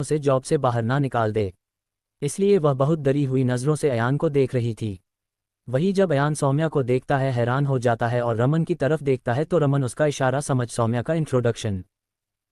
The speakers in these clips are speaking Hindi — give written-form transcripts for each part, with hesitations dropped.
उसे जॉब से बाहर ना निकाल दे। इसलिए वह बहुत डरी हुई नज़रों से अयान को देख रही थी। वही जब अयान सौम्या को देखता है हैरान हो जाता है और रमन की तरफ देखता है तो रमन उसका इशारा समझ सौम्या का इंट्रोडक्शन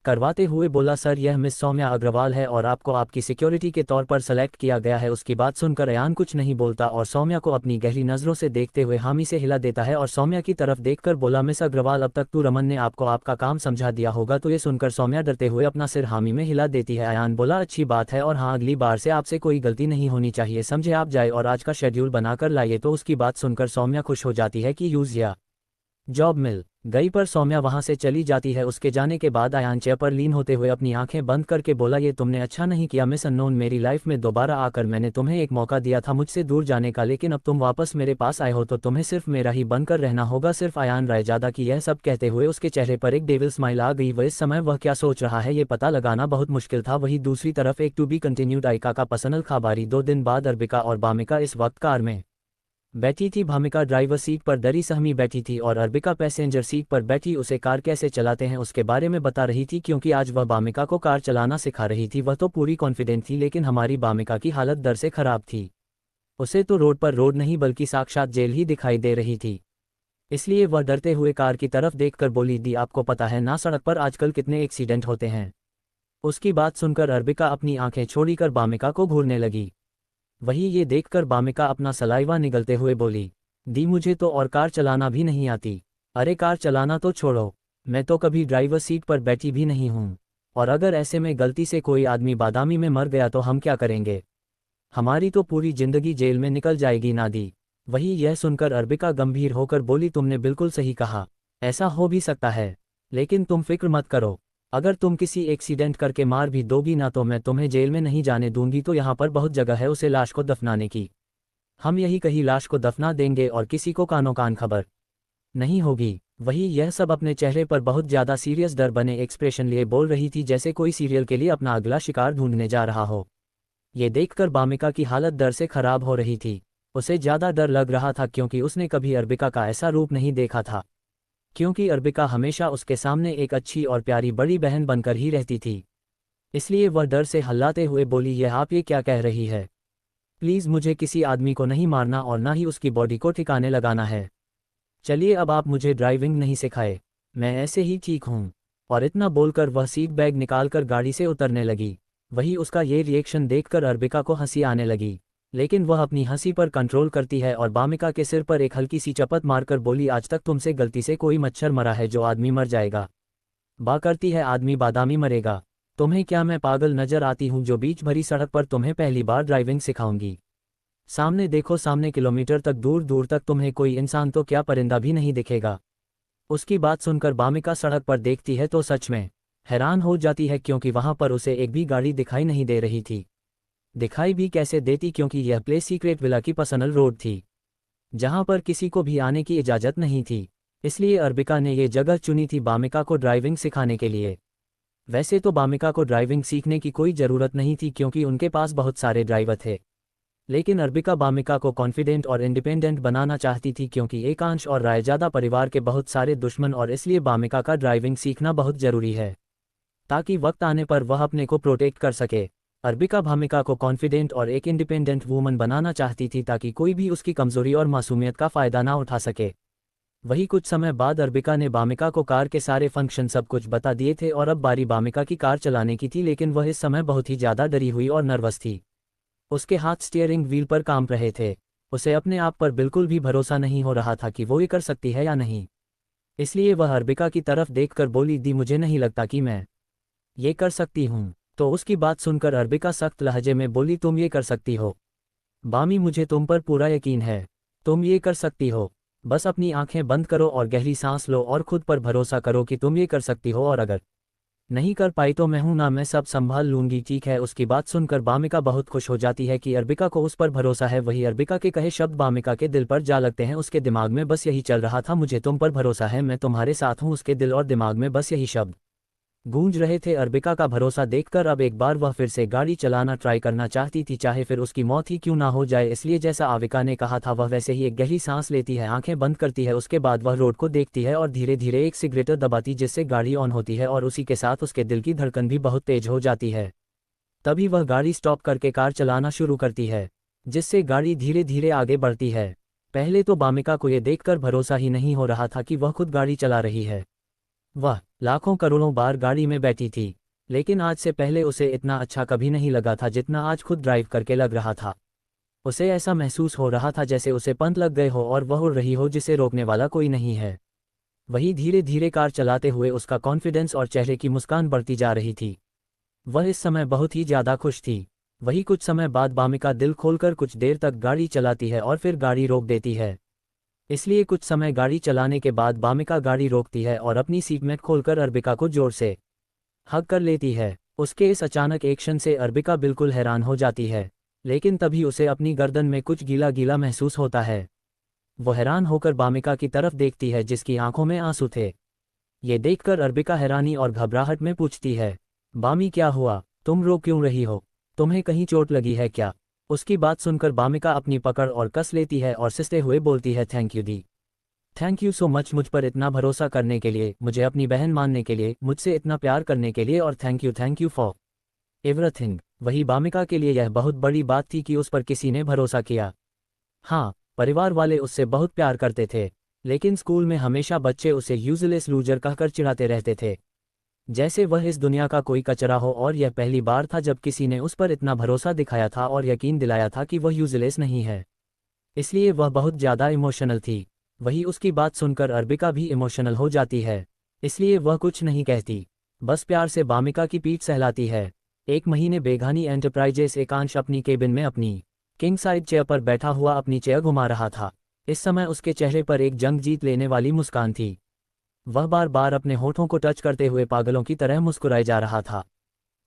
करवाते हुए बोला, सर यह मिस सौम्या अग्रवाल है और आपको आपकी सिक्योरिटी के तौर पर सेलेक्ट किया गया है। उसकी बात सुनकर अयान कुछ नहीं बोलता और सौम्या को अपनी गहरी नज़रों से देखते हुए हामी से हिला देता है और सौम्या की तरफ देखकर बोला, मिस अग्रवाल अब तक तो रमन ने आपको आपका काम समझा दिया होगा। तो ये सुनकर सौम्या डरते हुए अपना सिर हामी में हिला देती है। अयान बोला, अच्छी बात है और हाँ, अगली बार से आपसे कोई गलती नहीं होनी चाहिए, समझे? आप जाए और आज का शेड्यूल बनाकर लाइए। तो उसकी बात सुनकर सौम्या खुश हो जाती है कि यूज़ या जॉब मिल गई, पर सौम्या वहां से चली जाती है। उसके जाने के बाद अयान चेयर पर लीन होते हुए अपनी आंखें बंद करके बोला, ये तुमने अच्छा नहीं किया मिस अननोन। मेरी लाइफ में दोबारा आकर मैंने तुम्हें एक मौका दिया था मुझसे दूर जाने का, लेकिन अब तुम वापस मेरे पास आए हो तो तुम्हें सिर्फ मेरा ही बनकर रहना होगा, सिर्फ अयान रायजादा की। यह सब कहते हुए उसके चेहरे पर एक डेविल स्माइल आ गई। वह इस समय वह क्या सोच रहा है ये पता लगाना बहुत मुश्किल था। वहीं दूसरी तरफ एक टू बी कंटिन्यूड आइका का पर्सनल खबरी। 2 दिन बाद अर्बिका और बामिका इस वक्त कार में बैठी थी। भामिका ड्राइवर सीट पर डरी सहमी बैठी थी और अर्बिका पैसेंजर सीट पर बैठी उसे कार कैसे चलाते हैं उसके बारे में बता रही थी, क्योंकि आज वह बामिका को कार चलाना सिखा रही थी। वह तो पूरी कॉन्फिडेंट थी, लेकिन हमारी बामिका की हालत डर से खराब थी। उसे तो रोड पर रोड नहीं बल्कि साक्षात जेल ही दिखाई दे रही थी। इसलिए वह डरते हुए कार की तरफ देखकर बोली, दी आपको पता है ना सड़क पर आजकल कितने एक्सीडेंट होते हैं? उसकी बात सुनकर अर्बिका अपनी आंखें छोड़कर बामिका को घूरने लगी। वही ये देखकर बामिका अपना सलाइवा निगलते हुए बोली, दी मुझे तो और कार चलाना भी नहीं आती। अरे कार चलाना तो छोड़ो, मैं तो कभी ड्राइवर सीट पर बैठी भी नहीं हूँ। और अगर ऐसे में गलती से कोई आदमी बादामी में मर गया तो हम क्या करेंगे? हमारी तो पूरी जिंदगी जेल में निकल जाएगी ना दी। वही यह सुनकर अर्बिका गंभीर होकर बोली, तुमने बिल्कुल सही कहा, ऐसा हो भी सकता है, लेकिन तुम फिक्र मत करो। अगर तुम किसी एक्सीडेंट करके मार भी दोगी ना तो मैं तुम्हें जेल में नहीं जाने दूंगी। तो यहाँ पर बहुत जगह है उसे लाश को दफनाने की, हम यही कहीं लाश को दफना देंगे और किसी को कानो कान खबर नहीं होगी। वही यह सब अपने चेहरे पर बहुत ज़्यादा सीरियस डर बने एक्सप्रेशन लिए बोल रही थी, जैसे कोई सीरियल के लिए अपना अगला शिकार ढूंढने जा रहा हो। ये देखकर बामिका की हालत डर से खराब हो रही थी। उसे ज़्यादा डर लग रहा था क्योंकि उसने कभी अर्बिका का ऐसा रूप नहीं देखा था, क्योंकि अर्बिका हमेशा उसके सामने एक अच्छी और प्यारी बड़ी बहन बनकर ही रहती थी। इसलिए वह डर से हल्लाते हुए बोली, यह आप ये क्या कह रही है? प्लीज़ मुझे किसी आदमी को नहीं मारना और ना ही उसकी बॉडी को ठिकाने लगाना है। चलिए अब आप मुझे ड्राइविंग नहीं सिखाए, मैं ऐसे ही ठीक हूँ। और इतना बोलकर वह सीट बैग निकालकर गाड़ी से उतरने लगी। वही उसका ये रिएक्शन देखकर अर्बिका को हंसी आने लगी, लेकिन वह अपनी हंसी पर कंट्रोल करती है और बामिका के सिर पर एक हल्की सी चपत मारकर बोली, आज तक तुमसे गलती से कोई मच्छर मरा है जो आदमी मर जाएगा? बा करती है आदमी बादामी मरेगा। तुम्हें क्या मैं पागल नजर आती हूँ जो बीच भरी सड़क पर तुम्हें पहली बार ड्राइविंग सिखाऊंगी? सामने देखो, सामने किलोमीटर तक दूर दूर तक तुम्हें कोई इंसान तो क्या परिंदा भी नहीं दिखेगा। उसकी बात सुनकर बामिका सड़क पर देखती है तो सच में हैरान हो जाती है, क्योंकि वहां पर उसे एक भी गाड़ी दिखाई नहीं दे रही थी। दिखाई भी कैसे देती, क्योंकि यह प्लेस सीक्रेट विला की पर्सनल रोड थी, जहां पर किसी को भी आने की इजाज़त नहीं थी। इसलिए अर्बिका ने ये जगह चुनी थी बामिका को ड्राइविंग सिखाने के लिए। वैसे तो बामिका को ड्राइविंग सीखने की कोई ज़रूरत नहीं थी क्योंकि उनके पास बहुत सारे ड्राइवर थे, लेकिन अर्बिका बामिका को कॉन्फिडेंट और इंडिपेंडेंट बनाना चाहती थी, क्योंकि एकांश और रायजादा परिवार के बहुत सारे दुश्मन और इसलिए बामिका का ड्राइविंग सीखना बहुत ज़रूरी है, ताकि वक्त आने पर वह अपने को प्रोटेक्ट कर सके। अर्बिका भामिका को कॉन्फिडेंट और एक इंडिपेंडेंट वूमन बनाना चाहती थी ताकि कोई भी उसकी कमज़ोरी और मासूमियत का फ़ायदा ना उठा सके। वही कुछ समय बाद अर्बिका ने बामिका को कार के सारे फंक्शन सब कुछ बता दिए थे और अब बारी बामिका की कार चलाने की थी, लेकिन वह इस समय बहुत ही ज़्यादा डरी हुई और नर्वस थी। उसके हाथ स्टीयरिंग व्हील पर काम रहे थे। उसे अपने आप पर बिल्कुल भी भरोसा नहीं हो रहा था कि वो ये कर सकती है या नहीं। इसलिए वह अर्बिका की तरफ देखकर बोली, दी मुझे नहीं लगता कि मैं ये कर सकती हूँ। तो उसकी बात सुनकर अर्बिका सख्त लहजे में बोली, तुम ये कर सकती हो बामी, मुझे तुम पर पूरा यकीन है, तुम ये कर सकती हो। बस अपनी आंखें बंद करो और गहरी सांस लो और खुद पर भरोसा करो कि तुम ये कर सकती हो, और अगर नहीं कर पाई तो मैं हूं ना, मैं सब संभाल लूंगी, ठीक है? उसकी बात सुनकर बामिका बहुत खुश हो जाती है कि अर्बिका को उस पर भरोसा है। वही अर्बिका के कहे शब्द बामिका के दिल पर जा लगते हैं। उसके दिमाग में बस यही चल रहा था, मुझे तुम पर भरोसा है, मैं तुम्हारे साथ हूं। उसके दिल और दिमाग में बस यही शब्द गूंज रहे थे। अर्बिका का भरोसा देखकर अब एक बार वह फिर से गाड़ी चलाना ट्राई करना चाहती थी, चाहे फिर उसकी मौत ही क्यों ना हो जाए। इसलिए जैसा आविका ने कहा था वह वैसे ही एक गहरी सांस लेती है, आंखें बंद करती है। उसके बाद वह रोड को देखती है और धीरे धीरे एक सिगरेट दबाती, जिससे गाड़ी ऑन होती है और उसी के साथ उसके दिल की धड़कन भी बहुत तेज हो जाती है। तभी वह गाड़ी स्टॉप करके कार चलाना शुरू करती है, जिससे गाड़ी धीरे धीरे आगे बढ़ती है। पहले तो बामिका को यह देखकर भरोसा ही नहीं हो रहा था कि वह खुद गाड़ी चला रही है। वह लाखों करोड़ों बार गाड़ी में बैठी थी, लेकिन आज से पहले उसे इतना अच्छा कभी नहीं लगा था जितना आज खुद ड्राइव करके लग रहा था। उसे ऐसा महसूस हो रहा था जैसे उसे पंख लग गए हो और वह उड़ रही हो जिसे रोकने वाला कोई नहीं है। वही धीरे धीरे कार चलाते हुए उसका कॉन्फिडेंस और चेहरे की मुस्कान बढ़ती जा रही थी। वह इस समय बहुत ही ज़्यादा खुश थी। वही कुछ समय बाद बामिका दिल खोलकर कुछ देर तक गाड़ी चलाती है और फिर गाड़ी रोक देती है। इसलिए कुछ समय गाड़ी चलाने के बाद बामिका गाड़ी रोकती है और अपनी सीट में खोलकर अर्बिका को जोर से हग कर लेती है। उसके इस अचानक एक्शन से अर्बिका बिल्कुल हैरान हो जाती है, लेकिन तभी उसे अपनी गर्दन में कुछ गीला गीला महसूस होता है। वो हैरान होकर बामिका की तरफ देखती है जिसकी आंखों में आंसू थे। ये देखकर अर्बिका हैरानी और घबराहट में पूछती है, बामी क्या हुआ, तुम रो क्यों रही हो, तुम्हें कहीं चोट लगी है क्या? उसकी बात सुनकर बामिका अपनी पकड़ और कस लेती है और सिसते हुए बोलती है, thank you the, thank you so much मुझ पर इतना भरोसा करने के लिए, मुझे अपनी बहन मानने के लिए, मुझसे इतना प्यार करने के लिए और थैंक यू फॉर एवरीथिंग। वही बामिका के लिए यह बहुत बड़ी बात थी कि उस पर किसी ने भरोसा किया। हाँ, परिवार वाले उससे बहुत प्यार करते थे, लेकिन स्कूल में हमेशा बच्चे उसे यूजलेस लूजर कहकर चिढ़ाते रहते थे, जैसे वह इस दुनिया का कोई कचरा हो। और यह पहली बार था जब किसी ने उस पर इतना भरोसा दिखाया था और यकीन दिलाया था कि वह यूजलेस नहीं है। इसलिए वह बहुत ज़्यादा इमोशनल थी। वही उसकी बात सुनकर अर्बिका भी इमोशनल हो जाती है, इसलिए वह कुछ नहीं कहती, बस प्यार से बामिका की पीठ सहलाती है। एक महीने बेगानी एंटरप्राइजेस एकांश अपनी केबिन में अपनी किंग साइड चेयर पर बैठा हुआ अपनी चेयर घुमा रहा था। इस समय उसके चेहरे पर एक जंग जीत लेने वाली मुस्कान थी। वह बार बार अपने होठों को टच करते हुए पागलों की तरह मुस्कुराए जा रहा था।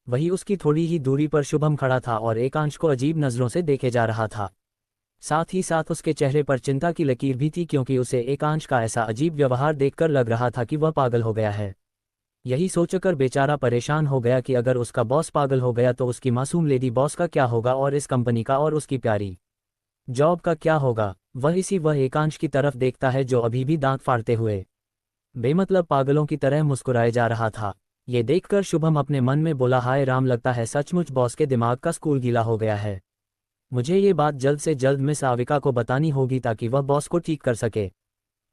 वही उसकी थोड़ी ही दूरी पर शुभम खड़ा था और एकांश को अजीब नज़रों से देखे जा रहा था। साथ ही साथ उसके चेहरे पर चिंता की लकीर भी थी, क्योंकि उसे एकांश का ऐसा अजीब व्यवहार देखकर लग रहा था कि वह पागल हो गया है। यही सोचकर बेचारा परेशान हो गया कि अगर उसका बॉस पागल हो गया तो उसकी मासूम लेडी बॉस का क्या होगा, और इस कंपनी का और उसकी प्यारी जॉब का क्या होगा। वह एकांश की तरफ देखता है जो अभी भी दांत फाड़ते हुए बेमतलब पागलों की तरह मुस्कुराए जा रहा था। ये देखकर शुभम अपने मन में बोला, हाय राम, लगता है सचमुच बॉस के दिमाग का स्कूल गीला हो गया है। मुझे ये बात जल्द से जल्द मिस आविका को बतानी होगी ताकि वह बॉस को ठीक कर सके।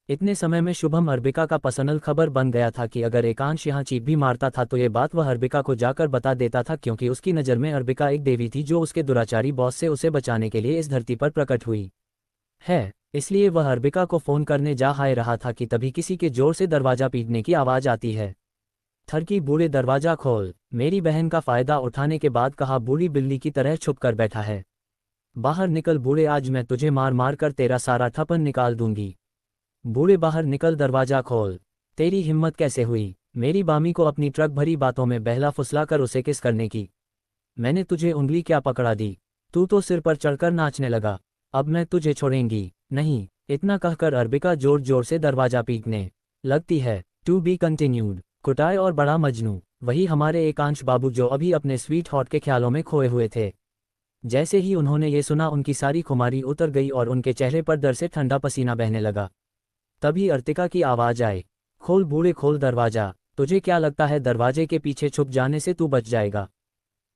इतने समय में शुभम अर्बिका का पर्सनल खबर बन गया था कि अगर एकांश यहाँ चीख भी मारता था तो ये बात वह अर्बिका को जाकर बता देता था, क्योंकि उसकी नज़र में अर्बिका एक देवी थी जो उसके दुराचारी बॉस से उसे बचाने के लिए इस धरती पर प्रकट हुई है। इसलिए वह अर्बिका को फ़ोन करने जा हाय रहा था कि तभी किसी के जोर से दरवाज़ा पीटने की आवाज़ आती है। थरकी, बूढ़े दरवाज़ा खोल, मेरी बहन का फ़ायदा उठाने के बाद कहा बूढ़ी बिल्ली की तरह छुप कर बैठा है। बाहर निकल बूढ़े, आज मैं तुझे मार मार कर तेरा सारा ठपन निकाल दूंगी। बूढ़े बाहर निकल, दरवाज़ा खोल। तेरी हिम्मत कैसे हुई मेरी बामी को अपनी ट्रक भरी बातों में बहला फुसला कर उसे किस करने की? मैंने तुझे उंगली क्या पकड़ा दी? तू तो सिर पर चढ़कर नाचने लगा। अब मैं तुझे छोड़ेंगी नहीं। इतना कहकर अर्बिका जोर जोर से दरवाज़ा पीटने लगती है। To be continued. कुटाई और बड़ा मजनू। वही हमारे एकांश बाबू जो अभी अपने स्वीट हॉट के ख्यालों में खोए हुए थे। जैसे ही उन्होंने ये सुना उनकी सारी खुमारी उतर गई और उनके चेहरे पर डर से ठंडा पसीना बहने लगा। तभी अर्तिका की आवाज़ आई, खोल बूढ़े, खोल दरवाज़ा। तुझे क्या लगता है दरवाजे के पीछे छुप जाने से तू बच जाएगा?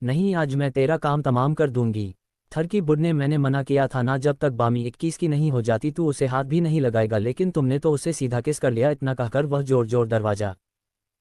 नहीं, आज मैं तेरा काम तमाम कर दूंगी। थरकी बुढ़ने, मैंने मना किया था ना, जब तक बामी 21 की नहीं हो जाती तू उसे हाथ भी नहीं लगाएगा, लेकिन तुमने तो उसे सीधा किस कर लिया। इतना कहकर वह जोर जोर दरवाज़ा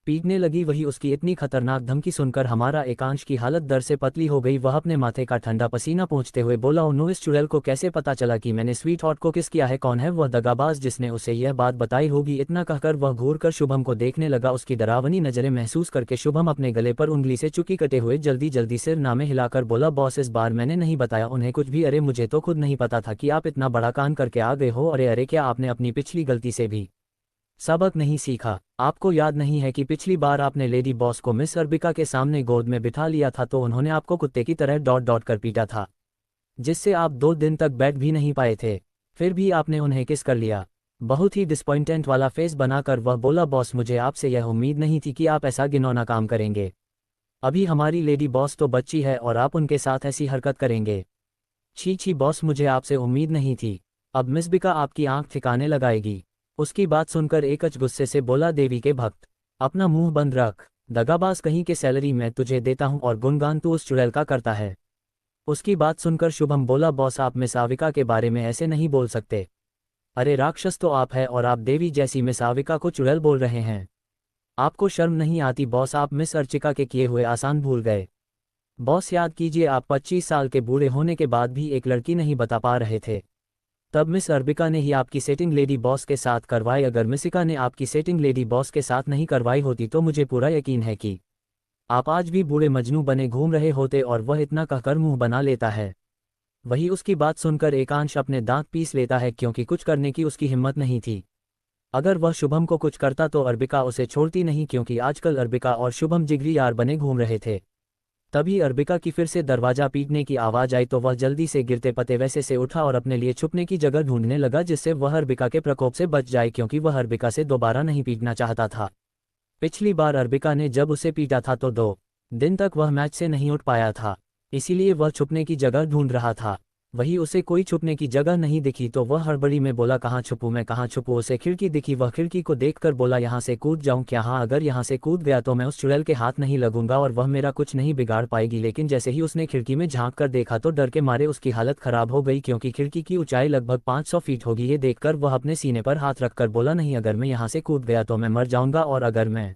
पीटने लगी। वही उसकी इतनी खतरनाक धमकी सुनकर हमारा एकांश की हालत दर से पतली हो गई। वह अपने माथे का ठंडा पसीना पोंछते हुए बोला, उन्होंने इस चुड़ैल को कैसे पता चला कि मैंने स्वीट हॉट को किस किया है? कौन है वह दगाबाज जिसने उसे यह बात बताई होगी? इतना कहकर वह घूर कर शुभम को देखने लगा। उसकी डरावनी नज़रें महसूस करके शुभम अपने गले पर उंगली से चुकी कटे हुए जल्दी जल्दी सिर नामे हिलाकर बोला, बॉस इस बार मैंने नहीं बताया उन्हें कुछ भी। अरे मुझे तो खुद नहीं पता था कि आप इतना बड़ा कान करके आ गए हो। अरे क्या आपने अपनी पिछली गलती से भी सबक नहीं सीखा? आपको याद नहीं है कि पिछली बार आपने लेडी बॉस को मिस अर्बिका के सामने गोद में बिठा लिया था तो उन्होंने आपको कुत्ते की तरह डॉट डॉट कर पीटा था, जिससे आप 2 दिन तक बैठ भी नहीं पाए थे। फिर भी आपने उन्हें किस कर लिया। बहुत ही डिसपॉइंटेंट वाला फेस बनाकर वह बोला, बॉस मुझे आपसे यह उम्मीद नहीं थी कि आप ऐसा घिनौना काम करेंगे। अभी हमारी लेडी बॉस तो बच्ची है और आप उनके साथ ऐसी हरकत करेंगे। छी छी बॉस, मुझे आपसे उम्मीद नहीं थी। अब मिस बिका आपकी आंख ठिकाने लगाएगी। उसकी बात सुनकर एकच गुस्से से बोला, देवी के भक्त, अपना मुंह बंद रख। दगाबाज कहीं के, सैलरी मैं तुझे देता हूँ और गुणगान तू उस चुड़ैल का करता है। उसकी बात सुनकर शुभम बोला, बॉस आप मिस आविका के बारे में ऐसे नहीं बोल सकते। अरे राक्षस तो आप है और आप देवी जैसी मिस आविका को चुड़ैल बोल रहे हैं। आपको शर्म नहीं आती बॉस, आप मिस अर्चिका के किए हुए आसान भूल गए। बॉस याद कीजिए, आप 25 साल के बूढ़े होने के बाद भी एक लड़की नहीं बता पा रहे थे। तब मिस अर्बिका ने ही आपकी सेटिंग लेडी बॉस के साथ करवाई। अगर मिसिका ने आपकी सेटिंग लेडी बॉस के साथ नहीं करवाई होती तो मुझे पूरा यकीन है कि आप आज भी बूढ़े मजनू बने घूम रहे होते, और वह इतना कहकर मुंह बना लेता है। वही उसकी बात सुनकर एकांश अपने दांत पीस लेता है, क्योंकि कुछ करने की उसकी हिम्मत नहीं थी। अगर वह शुभम को कुछ करता तो अर्बिका उसे छोड़ती नहीं, क्योंकि आजकल अर्बिका और शुभम जिगरी यार बने घूम रहे थे। तभी अर्बिका की फिर से दरवाजा पीटने की आवाज़ आई तो वह जल्दी से गिरते पते वैसे से उठा और अपने लिए छुपने की जगह ढूंढने लगा, जिससे वह अर्बिका के प्रकोप से बच जाए, क्योंकि वह अर्बिका से दोबारा नहीं पीटना चाहता था। पिछली बार अर्बिका ने जब उसे पीटा था तो 2 दिन तक वह मैच से नहीं उठ पाया था, इसीलिए वह छुपने की जगह ढूंढ रहा था। वही उसे कोई छुपने की जगह नहीं दिखी तो वह हड़बड़ी में बोला, कहाँ छुपूं मैं, कहाँ छुपूं। उसे खिड़की दिखी, वह खिड़की को देखकर बोला, यहाँ से कूद जाऊं क्या? हाँ, अगर यहाँ से कूद गया तो मैं उस चुड़ैल के हाथ नहीं लगूंगा और वह मेरा कुछ नहीं बिगाड़ पाएगी। लेकिन जैसे ही उसने खिड़की में झांक कर देखा तो डर के मारे उसकी हालत खराब हो गई, क्योंकि खिड़की की ऊंचाई लगभग 500 फीट होगी। ये देखकर वह अपने सीने पर हाथ रखकर बोला, नहीं, अगर मैं यहाँ से कूद गया तो मैं मर जाऊंगा, और अगर मैं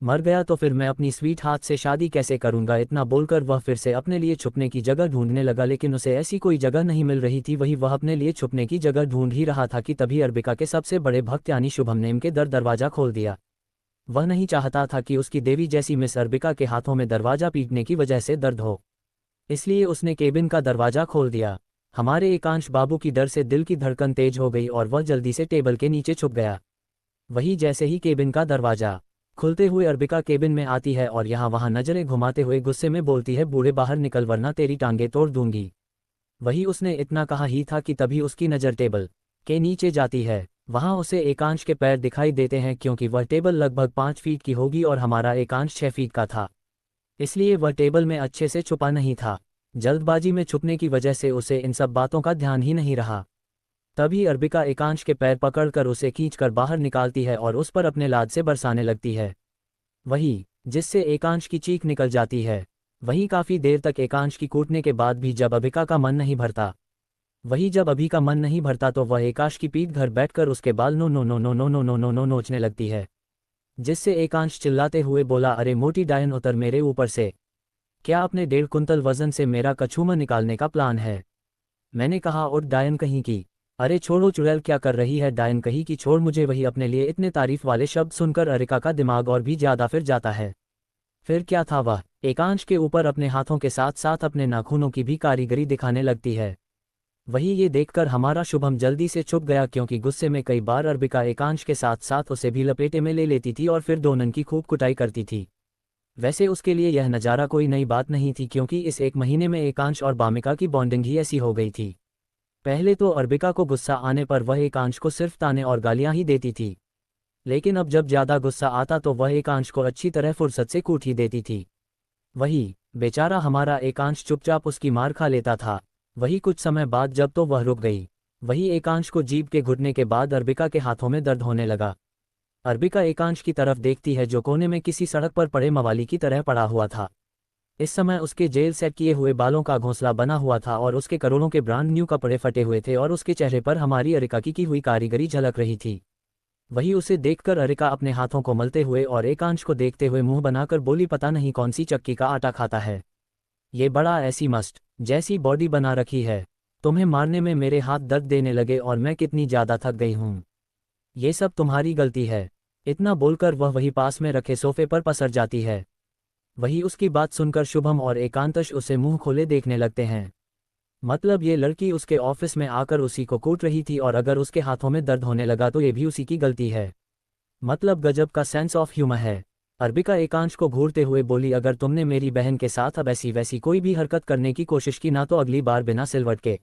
मर गया तो फिर मैं अपनी स्वीट हाथ से शादी कैसे करूंगा। इतना बोलकर वह फिर से अपने लिए छुपने की जगह ढूंढने लगा, लेकिन उसे ऐसी कोई जगह नहीं मिल रही थी। वही वह अपने लिए छुपने की जगह ढूंढ ही रहा था कि तभी अर्बिका के सबसे बड़े भक्त यानी शुभम ने के दरवाजा खोल दिया। वह नहीं चाहता था कि उसकी देवी जैसी मिस अर्बिका के हाथों में दरवाजा पीटने की वजह से दर्द हो, इसलिए उसने केबिन का दरवाजा खोल दिया। हमारे एकांश बाबू की डर से दिल की धड़कन तेज हो गई और वह जल्दी से टेबल के नीचे छुप गया। वही जैसे ही केबिन का दरवाजा खुलते हुए अर्बिका केबिन में आती है और यहाँ वहाँ नजरें घुमाते हुए गुस्से में बोलती है, बूढ़े बाहर निकल वरना तेरी टांगे तोड़ दूंगी। वही उसने इतना कहा ही था कि तभी उसकी नज़र टेबल के नीचे जाती है। वहाँ उसे एकांश के पैर दिखाई देते हैं, क्योंकि वह टेबल लगभग 5 फीट की होगी और हमारा एकांश 6 फीट का था, इसलिए वह टेबल में अच्छे से छुपा नहीं था। जल्दबाजी में छुपने की वजह से उसे इन सब बातों का ध्यान ही नहीं रहा। तभी अर्बिका एकांश के पैर पकड़कर उसे खींचकर बाहर निकालती है और उस पर अपने लाद से बरसाने लगती है, वही जिससे एकांश की चीख निकल जाती है। वहीं काफ़ी देर तक एकांश की कूटने के बाद भी जब अर्बिका का मन नहीं भरता, जब अभी का मन नहीं भरता तो वह एकांश की पीठ घर बैठकर उसके बाल no no no no no no no no no नोचने लगती है, जिससे एकांश चिल्लाते हुए बोला, अरे मोटी डायन उतर मेरे ऊपर से, क्या अपने 1.5 कुंतल वजन से मेरा कछूमा निकालने का प्लान है? मैंने कहा, उठ डायन कहीं की। अरे छोड़ो चुड़ैल, क्या कर रही है डायन कहीं की, छोड़ मुझे। वही अपने लिए इतने तारीफ वाले शब्द सुनकर अर्बिका का दिमाग और भी ज्यादा फिर जाता है। फिर क्या था, वह एकांश के ऊपर अपने हाथों के साथ साथ अपने नाखूनों की भी कारीगरी दिखाने लगती है। वही ये देखकर हमारा शुभम जल्दी से चुप गया, क्योंकि गुस्से में कई बार अर्बिका एकांश के साथ साथ उसे भी लपेटे में ले लेती थी और फिर दोनों की खूब कुटाई करती थी। वैसे उसके लिए यह नज़ारा कोई नई बात नहीं थी, क्योंकि इस 1 महीने में एकांश और बामिका की बॉन्डिंग ही ऐसी हो गई थी। पहले तो अर्बिका को गुस्सा आने पर वह एकांश को सिर्फ ताने और गालियां ही देती थी, लेकिन अब जब ज़्यादा गुस्सा आता तो वह एकांश को अच्छी तरह फुर्सत से कूट ही देती थी। वही बेचारा हमारा एकांश चुपचाप उसकी मार खा लेता था। वही कुछ समय बाद जब तो वह रुक गई, वही एकांश को जीभ के घुटने के बाद अर्बिका के हाथों में दर्द होने लगा। अर्बिका एकांश की तरफ देखती है, जो कोने में किसी सड़क पर पड़े मवाली की तरह पड़ा हुआ था। इस समय उसके जेल सेट किए हुए बालों का घोंसला बना हुआ था और उसके करोड़ों के ब्रांड न्यू कपड़े फटे हुए थे और उसके चेहरे पर हमारी अरिका की हुई कारीगरी झलक रही थी। वही उसे देखकर अरिका अपने हाथों को मलते हुए और एकांश को देखते हुए मुंह बनाकर बोली, पता नहीं कौन सी चक्की का आटा खाता है, ये बड़ा ऐसी मस्त जैसी बॉडी बना रखी है, तुम्हें मारने में मेरे हाथ दर्द देने लगे और मैं कितनी ज़्यादा थक गई हूँ, ये सब तुम्हारी गलती है। इतना बोलकर वह वही पास में रखे सोफे पर पसर जाती है। वही उसकी बात सुनकर शुभम और एकांतश उसे मुंह खोले देखने लगते हैं। मतलब ये लड़की उसके ऑफिस में आकर उसी को कूट रही थी और अगर उसके हाथों में दर्द होने लगा तो ये भी उसी की गलती है। मतलब गजब का सेंस ऑफ ह्यूमर है। अर्बिका एकांश को घूरते हुए बोली, अगर तुमने मेरी बहन के साथ अब ऐसी वैसी कोई भी हरकत करने की कोशिश की ना तो अगली बार बिना सिलवट के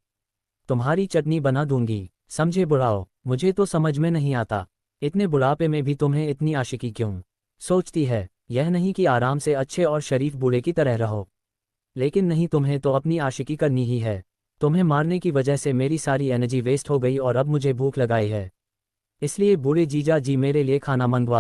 तुम्हारी चटनी बना दूंगी, समझे बुढ़ाओ? मुझे तो समझ में नहीं आता, इतने बुढ़ापे में भी तुम्हें इतनी आशिकी क्यों सोचती है? यह नहीं कि आराम से अच्छे और शरीफ बूढ़े की तरह रहो, लेकिन नहीं, तुम्हें तो अपनी आशिकी करनी ही है। तुम्हें मारने की वजह से मेरी सारी एनर्जी वेस्ट हो गई और अब मुझे भूख लगाई है, इसलिए बूढ़े जीजा जी मेरे लिए खाना मंगवा